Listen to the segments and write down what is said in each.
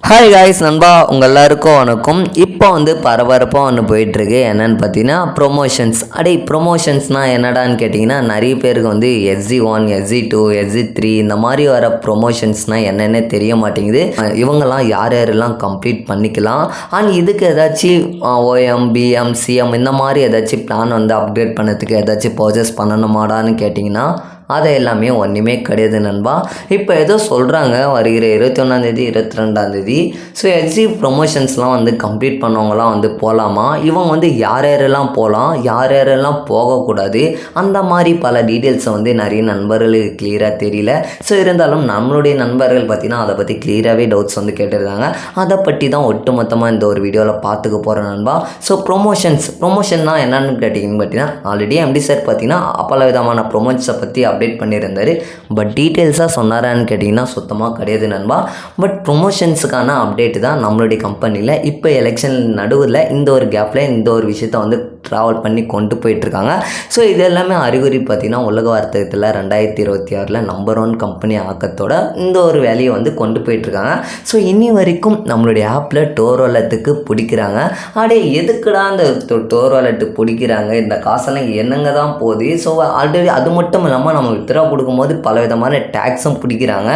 Hi guys நண்பா, உங்கள் எல்லாருக்கும் வணக்கம். இப்போ பரபரப்பாக ஒன்று போயிட்டுருக்கு. என்னென்னு பார்த்தீங்கன்னா ப்ரொமோஷன்ஸ். ப்ரொமோஷன்ஸ்னால் என்னடான்னு கேட்டிங்கன்னா, நிறைய பேருக்கு SG1 SG2 SG3 இந்த மாதிரி வர ப்ரொமோஷன்ஸ்னால் என்னென்னே தெரிய மாட்டேங்குது. இவங்கெல்லாம் யார் யாரெல்லாம் கம்ப்ளீட் பண்ணிக்கலாம், அண்ட் இதுக்கு ஏதாச்சும் OM BM CM இந்த மாதிரி ஏதாச்சும் பிளான் அப்கிரேட் பண்ணதுக்கு ஏதாச்சும் பர்ச்சேஸ் பண்ணணுமாடான்னு கேட்டிங்கன்னா அது எல்லாமே ஒன்றுமே கிடையாது நண்பா. இப்போ ஏதோ சொல்கிறாங்க வருகிற 21ஆந்தேதி 22ஆந்தேதி SG ப்ரொமோஷன்ஸ்லாம் கம்ப்ளீட் பண்ணவங்களாம் போகலாமா, இவங்க யார் யாரெல்லாம் போகலாம் யார் யாரெல்லாம் போகக்கூடாது, அந்த மாதிரி பல டீட்டெயில்ஸை நிறைய நண்பர்களுக்கு கிளியராக தெரியல. இருந்தாலும் நம்மளுடைய நண்பர்கள் பார்த்திங்கன்னா அதை பற்றி கிளியராகவே டவுட்ஸ் கேட்டிருந்தாங்க. அதை பற்றி தான் ஒட்டுமொத்தமாக இந்த ஒரு வீடியோவில் பார்த்துக்க போகிறேன் நண்பா. ப்ரொமோஷன்னா என்னன்னு கேட்டிங்கன்னு பார்த்தீங்கன்னா, ஆல்ரெடி MD சார் பார்த்திங்கன்னா பல விதமான ப்ரொமோஷன்ஸை பற்றி அப்டேட் பண்ணியிருந்தார். பட் டீட்டெயில்ஸாக சொன்னாரான்னு கேட்டிங்கன்னா சுத்தமாக கிடையாது நண்பா. பட் ப்ரொமோஷன்ஸுக்கான அப்டேட்டு தான் நம்மளுடைய கம்பெனியில் இப்போ எலெக்ஷன் நடுவில் இந்த ஒரு கேப்பில் இந்த ஒரு விஷயத்தை ட்ராவல் பண்ணி கொண்டு போயிட்டுருக்காங்க. இது எல்லாமே அறிகுறி பார்த்திங்கன்னா உலக வர்த்தகத்தில் 2026 நம்பர் 1 கம்பெனி ஆக்கத்தோட இந்த ஒரு வேலையை கொண்டு போயிட்டுருக்காங்க. இனி வரைக்கும் நம்மளுடைய ஆப்பில் டோர் வாலெட்டுக்கு பிடிக்கிறாங்க. எதுக்குடா இந்த டோர் வாலெட்டு பிடிக்கிறாங்க, இந்த காசெல்லாம் என்னங்க தான் போகுது. ஆல்ரெடி அது மட்டும் இல்லாமல் நம்ம வித்ரா கொடுக்கும்போது பல விதமான டேக்ஸும் பிடிக்கிறாங்க.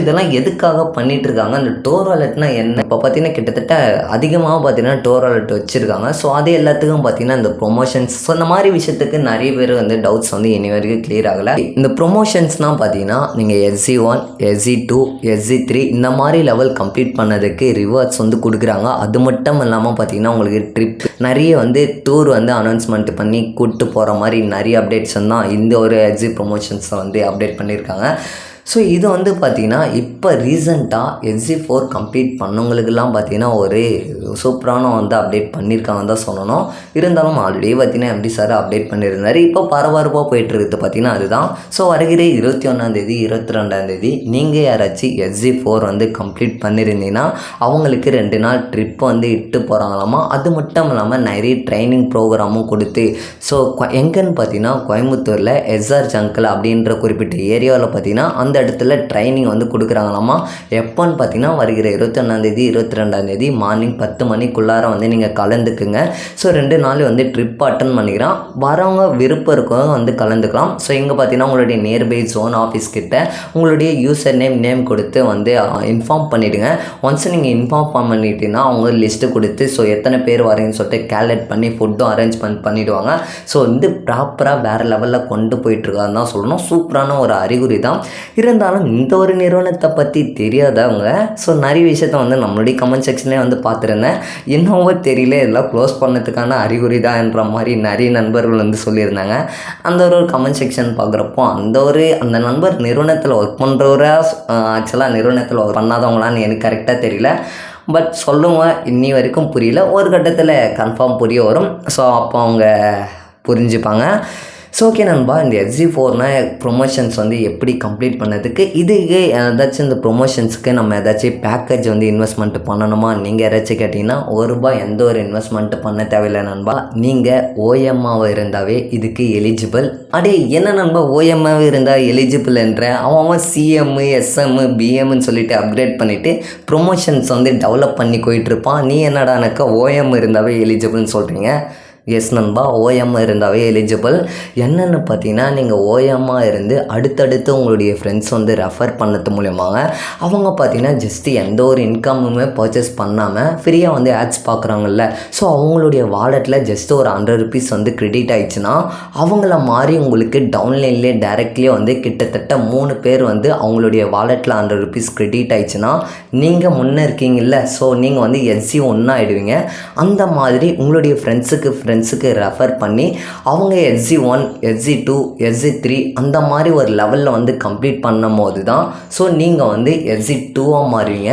இதெல்லாம் எதுக்காக பண்ணிகிட்ருக்காங்க, அந்த டோர் வாலெட்னா என்ன, இப்போ பார்த்திங்கன்னா கிட்டத்தட்ட அதிகமாக பார்த்திங்கன்னா டோர் வாலெட் வச்சுருக்காங்க. அது எல்லாத்துக்கும் பார்த்திங்கன்னா இந்த ப்ரொமோஷன்ஸ் இந்த மாதிரி விஷயத்துக்கு நிறைய பேர் டவுட்ஸ் இனி வரைக்கும் கிளியர் ஆகலை. இந்த ப்ரொமோஷன்ஸ்னால் பார்த்தீங்கன்னா நீங்கள் SG1 SG2 SG3 இந்த மாதிரி லெவல் கம்ப்ளீட் பண்ணதுக்கு ரிவார்ட்ஸ் கொடுக்குறாங்க. அது மட்டும் இல்லாமல் பார்த்தீங்கன்னா உங்களுக்கு ட்ரிப் நிறைய டூர் அனௌன்ஸ்மெண்ட் பண்ணி கூப்பிட்டு போகிற மாதிரி நிறைய அப்டேட்ஸ் தான் இந்த ஒரு SG ப்ரொமோஷன்ஸை அப்டேட் பண்ணியிருக்காங்க. இது பார்த்திங்கன்னா இப்போ ரீசெண்டாக SG4 கம்ப்ளீட் பண்ணவங்களுக்கெல்லாம் பார்த்திங்கன்னா ஒரு சூப்பரான அப்டேட் பண்ணியிருக்காங்கன்னு தான் சொல்லணும். இருந்தாலும் ஆல்ரெடி பார்த்திங்கன்னா MD சார் அப்டேட் பண்ணியிருந்தார். இப்போ பரபரப்பாக போயிட்டுருக்குது பார்த்திங்கன்னா அதுதான். வருகிற 21ஆந்தேதி 22ஆந்தேதி நீங்கள் யாராச்சும் SG4 கம்ப்ளீட் பண்ணியிருந்தீங்கன்னா அவங்களுக்கு 2 நாள் ட்ரிப் இட்டு போகிறாங்களாமா. அது மட்டும் இல்லாமல் நிறைய ட்ரைனிங் ப்ரோக்ராமும் கொடுத்து எங்கன்னு பார்த்தீங்கன்னா கோயம்புத்தூரில் SR ஜங்கிள் அப்படின்ற குறிப்பிட்ட ஏரியாவில் பார்த்திங்கன்னா அந்த இடத்துல ட்ரைனிங் கொடுக்குறாங்களாமா. எப்போன்னு பார்த்தீங்கன்னா வருகிற 21ஆந்தேதி 22ஆந்தேதி மார்னிங் 10 மணிக்குள்ளார நீங்கள் கலந்துக்குங்க. 2 நாள் ட்ரிப் அட்டன் பண்ணிக்கிறான். வரவங்க விருப்பம் இருக்கவங்க கலந்துக்கலாம். இங்கே பார்த்தீங்கன்னா உங்களுடைய நியர்பை ஜோன் ஆஃபீஸ் கிட்ட உங்களுடைய யூசர் நேம் கொடுத்து இன்ஃபார்ம் பண்ணிவிடுங்க. ஒன்ஸ் நீங்கள் இன்ஃபார்ம் பண்ணிட்டீங்கன்னா அவங்க லிஸ்ட்டு கொடுத்து எத்தனை பேர் வரீங்கன்னு சொல்லிட்டு கேல்குலேட் பண்ணி ஃபுட்டும் அரேஞ்ச்மெண்ட் பண்ணிவிடுவாங்க. ப்ராப்பராக வேறு லெவலில் கொண்டு போயிட்டுருக்கான்னு தான் சொல்லணும். சூப்பரான ஒரு அறிகுறி தான். இருந்தாலும் இந்த ஒரு நிறுவனத்தை பற்றி தெரியாதவங்க நிறைய விஷயத்த நம்மளுடைய கமெண்ட் செக்ஷன்லேயே பார்த்துருந்தேன். என்னவோ தெரியல, இதெல்லாம் க்ளோஸ் பண்ணதுக்கான அறிகுறி தான் என்ற மாதிரி நிறைய நண்பர்கள் சொல்லியிருந்தாங்க. அந்த ஒரு கமெண்ட் செக்ஷன் பார்க்குறப்போ அந்த நண்பர் நிறுவனத்தில் ஒர்க் பண்ணுறவரா ஆக்சுவலாக நிறுவனத்தில் ஒர்க் பண்ணாதவங்களான்னு எனக்கு கரெக்டாக தெரியல. பட் சொல்லுவேன், இன்னி வரைக்கும் புரியல. ஒரு கட்டத்தில் கன்ஃபார்ம் புரிய வரும். அப்போ அவங்க புரிஞ்சுப்பாங்க. ஓகே நண்பா, இந்த SG4 ப்ரொமோஷன்ஸ் எப்படி கம்ப்ளீட் பண்ணதுக்கு இதுக்கு ஏதாச்சும் இந்த ப்ரொமோஷன்ஸுக்கு நம்ம ஏதாச்சும் பேக்கேஜ் இன்வெஸ்ட்மெண்ட் பண்ணணுமா நீங்கள் யாராச்சும் கேட்டிங்கன்னா ₹1 எந்த ஒரு இன்வெஸ்ட்மெண்ட் பண்ண தேவையில்லை நண்பா. நீங்கள் OM-ஆக இருந்தாவே இதுக்கு எலிஜிபிள். என்ன நண்பா OM-ஆக இருந்தால் எலிஜிபிள் என்ற அவன் CM SM BMன்னு சொல்லிட்டு அப்கிரேட் பண்ணிவிட்டு ப்ரொமோஷன்ஸ் டெவலப் பண்ணி போயிட்டுருப்பான். நீ என்னடானாக்கா OM இருந்தாவே எலிஜிபிள்னு சொல்கிறீங்க. எஸ் நண்பா, OM இருந்தாவே எலிஜிபிள். என்னென்னு பார்த்தீங்கன்னா நீங்கள் OM-ஆக இருந்து அடுத்தடுத்து உங்களுடைய ஃப்ரெண்ட்ஸ் ரெஃபர் பண்ணது மூலியமாக அவங்க பார்த்தீங்கன்னா ஜஸ்ட்டு எந்த ஒரு இன்கமுமே பர்ச்சேஸ் பண்ணாமல் ஃப்ரீயாக ஆட்ஸ் பார்க்குறாங்கல்ல. அவங்களுடைய வாலெட்டில் ஜஸ்ட்டு ஒரு ₹100 கிரெடிட் ஆகிடுச்சுன்னா அவங்கள மாதிரி உங்களுக்கு டவுன்லைன்லேயே டைரெக்ட்லேயே கிட்டத்தட்ட 3 பேர் அவங்களுடைய வாலெட்டில் ₹100 கிரெடிட் ஆகிடுச்சுன்னா நீங்கள் முன்னே இருக்கீங்கல்ல. நீங்கள் SG1 ஆகிடுவீங்க. அந்த மாதிரி உங்களுடைய ஃப்ரெண்ட்ஸுக்கு ரெஃபர் பண்ணி அவங்க SG1 SG2 SG3 அந்த மாதிரி ஒரு லெவலில் கம்ப்ளீட் பண்ணும் போது தான் நீங்கள் SG2-ஆக மாறுவீங்க.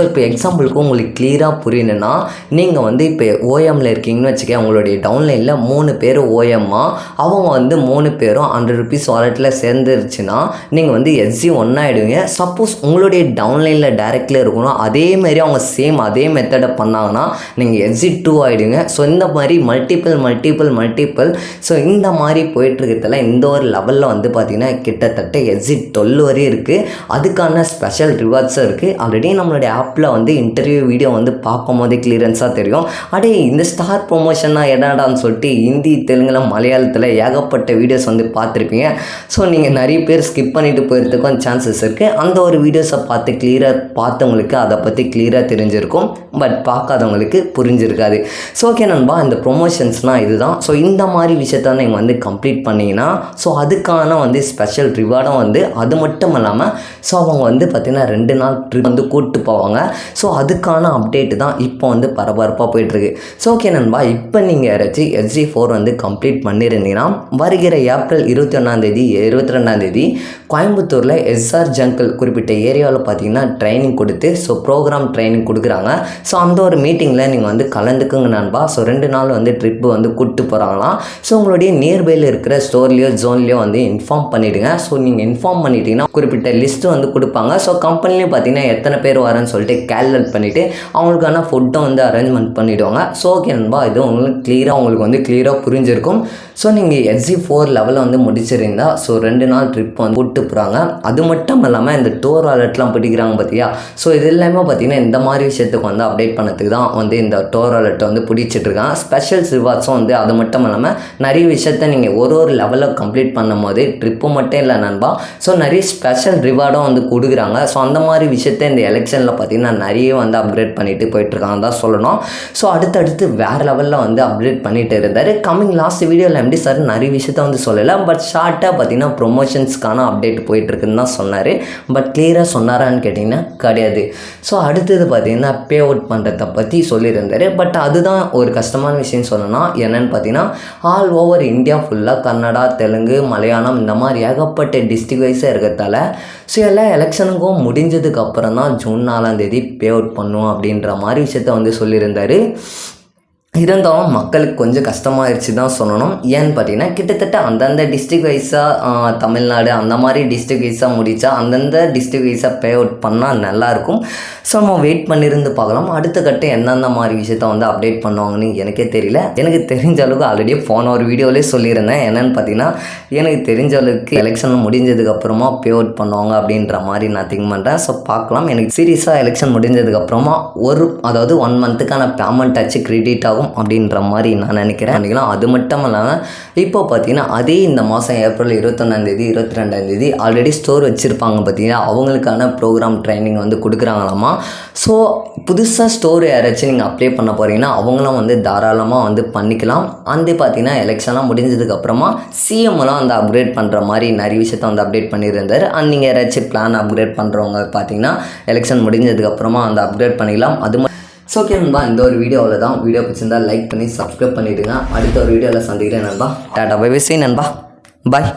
இப்போ எக்ஸாம்பிளுக்கு உங்களுக்கு கிளியராக புரியணுன்னா நீங்கள் இப்போ OM-ல் இருக்கீங்கன்னு வச்சுக்க, உங்களுடைய டவுன்லைனில் 3 பேர் OM-ஆ அவங்க 3 பேரும் ₹100 வாலெட்டில் சேர்ந்துருச்சுன்னா நீங்கள் SG1 ஆகிடுவீங்க. சப்போஸ் உங்களுடைய டவுன்லைனில் டைரெக்டில் இருக்கணும் அதேமாரி அவங்க அதே மெத்தடை பண்ணாங்கன்னா நீங்கள் SG2 ஆகிடுவீங்க. இந்த மாதிரி மல்டிபிள் மல்டிபிள். ஸோ இந்த மாதிரி போயிட்டுருக்கிறதுல இந்த ஒரு லெவலில் வந்து பார்த்திங்கன்னா கிட்டத்தட்ட எக்ஸிட் 12 வரையும் இருக்குது. அதுக்கான ஸ்பெஷல் ரிவார்ட்ஸும் இருக்குது. ஆல்ரெடி நம்மளுடைய ஆப்பில் வந்து இன்டர்வியூ வீடியோ வந்து பார்க்கும் போதே கிளியரன்ஸாக தெரியும். இந்த ஸ்டார் ப்ரொமோஷன்னா என்னடான்னு சொல்லிட்டு ஹிந்தி, தெலுங்கில், மலையாளத்தில் ஏகப்பட்ட வீடியோஸ் வந்து பார்த்துருப்பீங்க. ஸோ நீங்கள் நிறைய பேர் ஸ்கிப் பண்ணிட்டு போகிறதுக்கும் சான்சஸ் இருக்குது. அந்த ஒரு வீடியோஸை பார்த்து கிளியராக பார்த்தவங்களுக்கு அதை பற்றி கிளியராக தெரிஞ்சிருக்கும். பட் பார்க்காதவங்களுக்கு புரிஞ்சிருக்காது. ஸோ ஓகே நண்பா, இந்த ப்ரொமோஷன்ஸ்னால் இதுதான். ஸோ இந்த மாதிரி விஷயத்த நீங்கள் வந்து கம்ப்ளீட் பண்ணிங்கன்னா ஸோ அதுக்கான வந்து ஸ்பெஷல் ரிவார்டும் வந்து அது மட்டும் இல்லாமல் ஸோ அவங்க வந்து பார்த்திங்கன்னா 2 நாள் ட்ரிப் வந்து கூப்பிட்டு போவாங்க. ஸோ அதுக்கான அப்டேட்டு தான் இப்போ வந்து பரபரப்பாக போயிட்டுருக்கு. ஸோ ஓகே நண்பா, இப்போ நீங்கள் யாராச்சும் SG4 வந்து கம்ப்ளீட் பண்ணியிருந்தீங்கன்னா வருகிற ஏப்ரல் 21 22 கோயம்புத்தூரில் SR ஜங்கிள் குறிப்பிட்ட ஏரியாவில் பார்த்தீங்கன்னா ட்ரைனிங் கொடுத்து ஸோ ப்ரோக்ராம் ட்ரைனிங் கொடுக்குறாங்க. ஸோ அந்த ஒரு மீட்டிங்கில் நீங்கள் வந்து கலந்துக்குங்க நண்பா. ஸோ 2 நாள் வந்து ட்ரிப்பு வந்து கூப்பிட்டு போகிறாங்களாம். ஸோ உங்களுடைய நியர்பையில் இருக்கிற ஸ்டோர்லேயோ ஜோன்லேயோ வந்து இன்ஃபார்ம் பண்ணிவிடுங்க. ஸோ நீங்கள் இன்ஃபார்ம் பண்ணிட்டீங்கன்னா குறிப்பிட்ட லிஸ்ட்டு வந்து கொடுப்பாங்க. ஸோ கம்பெனிலையும் பார்த்தீங்கன்னா எத்தனை பேர் வரேன்னு சொல்லிட்டு கேல்குலேட் பண்ணிவிட்டு அவங்களுக்கான ஃபுட்டை வந்து அரேஞ்ச்மெண்ட் பண்ணிவிடுவாங்க. ஸோ ஓகே நண்பா, இது உங்களுக்கு வந்து கிளியராக புரிஞ்சிருக்கும். ஸோ நீங்கள் SG4 லெவலில் வந்து முடிச்சிருந்தா ஸோ 2 நாள் ட்ரிப் வந்து கூப்பிட்டு போகிறாங்க. அது மட்டும் இல்லாமல் இந்த டோர் வாலெட்லாம் பிடிக்கிறாங்க பார்த்தியா. ஸோ இது எல்லாமே பார்த்திங்கன்னா இந்த மாதிரி விஷயத்துக்கு வந்து அப்டேட் பண்ணதுக்கு தான் வந்து இந்த டோர் வாலெட்டை வந்து பிடிச்சிட்ருக்காங்க. ஸ்பெஷல் ரிவார்ட்ஸும் வந்து அது மட்டும் இல்லாமல் நிறைய விஷயத்த நீங்கள் ஒரு லெவலில் கம்ப்ளீட் பண்ணும் போது ட்ரிப்பு மட்டும் இல்லை நண்பா, ஸோ நிறைய ஸ்பெஷல் ரிவார்டும் வந்து கொடுக்குறாங்க. ஸோ அந்த மாதிரி விஷயத்த இந்த எலெக்ஷனில் பார்த்திங்கன்னா நிறைய வந்து அப்கிரேட் பண்ணிட்டு போயிட்டுருக்காங்க தான் சொல்லணும். ஸோ அடுத்தடுத்து வேறு லெவலில் வந்து அப்கிரேட் பண்ணிட்டு இருந்தார். கம்மிங் லாஸ்ட் வீடியோவில் எப்படி சார் நிறைய விஷயத்த வந்து சொல்லலை, பட் ஷார்ட்டாக பார்த்தீங்கன்னா ப்ரொமோஷன்ஸ்க்கான அப்டேட் போயிட்டுருக்குன்னு தான் சொன்னார். பட் கிளியராக சொன்னாரான்னு கேட்டிங்கன்னா கிடையாது. ஸோ அடுத்தது பார்த்தீங்கன்னா பே அவுட் பண்ணுறதை பற்றி சொல்லியிருந்தார். பட் அதுதான் ஒரு கஷ்டமான விஷயம் சொல்லணும். என்னென்னு பார்த்தீங்கன்னா ஆல் ஓவர் இந்தியா ஃபுல்லாக கன்னடா, தெலுங்கு, மலையாளம் இந்த மாதிரி ஏகப்பட்ட டிஸ்ட்ரிக் வைஸாக இருக்கிறதால ஸோ எல்லா எலெக்ஷனுக்கும் முடிஞ்சதுக்கு அப்புறம் தான் ஜூன் 4 பே அவுட் பண்ணுவோம் அப்படின்ற மாதிரி விஷயத்த வந்து சொல்லியிருந்தார். இருந்தாலும் மக்களுக்கு கொஞ்சம் கஷ்டமாகிடுச்சு தான் சொல்லணும். ஏன்னு பார்த்தீங்கன்னா கிட்டத்தட்ட அந்தந்த டிஸ்ட்ரிக் வைஸாக தமிழ்நாடு அந்த மாதிரி டிஸ்ட்ரிக் வைஸாக முடித்தா அந்தந்த டிஸ்ட்ரிக் வைஸாக பே அவுட் பண்ணால் நல்லாயிருக்கும். ஸோ நம்ம வெயிட் பண்ணியிருந்து பார்க்கலாம் அடுத்த கட்டம் எந்தெந்த மாதிரி விஷயத்த வந்து அப்டேட் பண்ணுவாங்கன்னு எனக்கே தெரியல. எனக்கு தெரிஞ்ச அளவுக்கு ஆல்ரெடி போன ஒரு வீடியோவிலே சொல்லியிருந்தேன். என்னென்னு பார்த்தீங்கன்னா எனக்கு தெரிஞ்ச அளவுக்கு எலெக்ஷன் முடிஞ்சதுக்கப்புறமா பே அவுட் பண்ணுவாங்க அப்படின்ற மாதிரி நான் திங்க் பண்ணுறேன். ஸோ பார்க்கலாம். எனக்கு சீரியஸாக எலெக்ஷன் முடிஞ்சதுக்கப்புறமா அதாவது 1 மந்த்துக்கான பேமெண்ட் ஆச்சு கிரெடிட் ஆகும் அப்படின்ற மாதிரி நான் நினைக்கிறேன். அது மட்டும் இல்லாமல் இப்போ பார்த்தீங்கன்னா அதே இந்த மாதம் ஏப்ரல் 21 22 ஆல்ரெடி ஸ்டோர் வச்சுருப்பாங்க பார்த்தீங்கன்னா அவங்களுக்கான ப்ரோக்ராம் ட்ரைனிங் வந்து கொடுக்குறாங்களாமா. ஸோ புதுசாக ஸ்டோர் யாராச்சும் நீங்கள் அப்ளை பண்ண போகிறீங்கன்னா அவங்களும் வந்து தாராளமாக வந்து பண்ணிக்கலாம். அந்த பார்த்தீங்கன்னா எலெக்ஷன்லாம் முடிஞ்சதுக்கப்புறமா சிஎம்லாம் வந்து அப்கிரேட் பண்ணுற மாதிரி நிறைய விஷயத்த வந்து அப்டேட் பண்ணியிருந்தார். அண்ட் நீங்கள் யாராச்சும் பிளான் அப்கிரேட் பண்ணுறவங்க பார்த்தீங்கன்னா எலெக்ஷன் முடிஞ்சதுக்கப்புறமா வந்து அப்கிரேட் பண்ணிக்கலாம். அது ஸோ ஓகே நண்பா, இந்த ஒரு வீடியோவில் தான். வீடியோ பிடிச்சிருந்தால் லைக் பண்ணி சப்ஸ்கிரைப் பண்ணிவிடுங்க. அடுத்த ஒரு வீடியோவில் சந்திக்கிறேன் நண்பா. Tata bye bye. நண்பா பாய்.